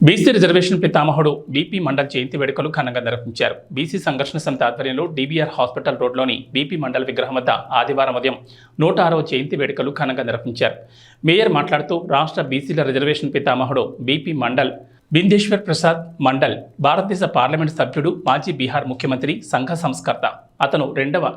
BC reservation పితామహుడు BP mandal జయంతి వేడుకలు ఘనంగా నిర్వహించారు. బీసీ సంఘర్షణ సమితి ఆధ్వర్యంలో డీబీఆర్ హాస్పిటల్ రోడ్లోని బీపీ మండల్ విగ్రహం వద్ద ఆదివారం ఉదయం 106వ జయంతి వేడుకలు ఘనంగా నిర్వహించారు. మేయర్ మాట్లాడుతూ రాష్ట్ర బీసీల రిజర్వేషన్ పితామహుడు బీపీ మండల్ బిందేశ్వర్ ప్రసాద్ మండల్ భారతదేశ పార్లమెంట్ సభ్యుడు, మాజీ బీహార్ ముఖ్యమంత్రి, సంఘ సంస్కర్త. అతను రెండవ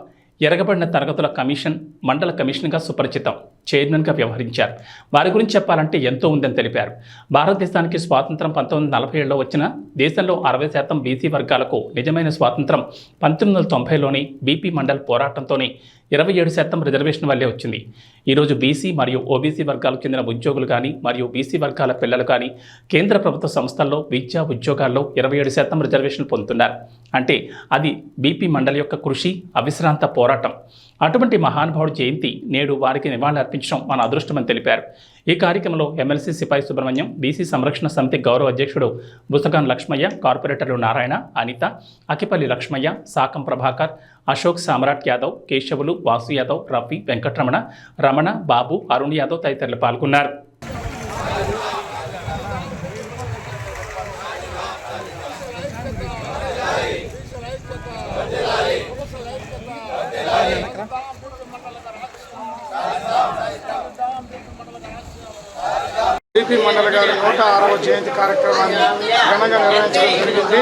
ఎరగబడిన తరగతుల కమిషన్ మండల కమిషన్గా సుపరిచితం, చైర్మన్గా వ్యవహరించారు. వారి గురించి చెప్పాలంటే ఎంతో ఉందని తెలిపారు. భారతదేశానికి స్వాతంత్రం 1947లో వచ్చిన దేశంలో 60% బీసీ వర్గాలకు నిజమైన స్వాతంత్రం 1990లోని బీపీ మండల్ పోరాటంతోనే 27% రిజర్వేషన్ వల్లే వచ్చింది. ఈరోజు బీసీ మరియు ఓబీసీ వర్గాలకు చెందిన ఉద్యోగులు కానీ మరియు బీసీ వర్గాల పిల్లలు కానీ కేంద్ర ప్రభుత్వ సంస్థల్లో విద్యా ఉద్యోగాల్లో 27% రిజర్వేషన్ పొందుతున్నారు. అంటే అది బీపీ మండల్ యొక్క కృషి, అవిశ్రాంత పోరాటం. అటువంటి మహానుభావుడి జయంతి నేడు వారికి నివాళులర్పించడం మన అదృష్టమని తెలిపారు. ఈ కార్యక్రమంలో ఎమ్మెల్సీ సిపాయి సుబ్రహ్మణ్యం, బీసీ సంరక్షణ సమితి గౌరవ అధ్యక్షుడు బుసగాన్ లక్ష్మయ్య, కార్పొరేటర్లు నారాయణ, అనిత, అకిపల్లి లక్ష్మయ్య, సాకం ప్రభాకర్, అశోక్ సామ్రాట్ యాదవ్, కేశవులు, వాసు యాదవ్, రఫీ, వెంకటరమణ, రమణ, బాబు, అరుణ్ యాదవ్ తదితరులు పాల్గొన్నారు. బీపీ మండల్ గారి 106వ జయంతి కార్యక్రమాన్ని ఘనంగా నిర్వహించడం జరిగింది.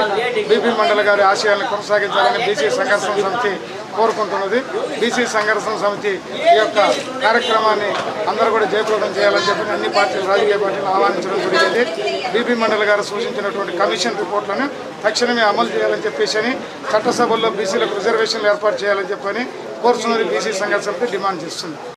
బీపీ మండల్ గారి ఆశయాలను కొనసాగించాలని బీసీ సంఘర్షణ సమితి కోరుకుంటున్నది. బీసీ సంఘర్షణ సమితి ఈ యొక్క కార్యక్రమాన్ని అందరూ కూడా జయప్రదం చేయాలని చెప్పి అన్ని పార్టీలు, రాజకీయ పార్టీలు ఆహ్వానించడం జరిగింది. బీపీ మండల్ గారు సూచించినటువంటి కమిషన్ రిపోర్ట్లను తక్షణమే అమలు చేయాలని చెప్పేసి చట్టసభల్లో బీసీలకు రిజర్వేషన్లు ఏర్పాటు చేయాలని చెప్పని కోరుతున్నది బీసీ సంఘర్షణ సమితి డిమాండ్ చేస్తుంది.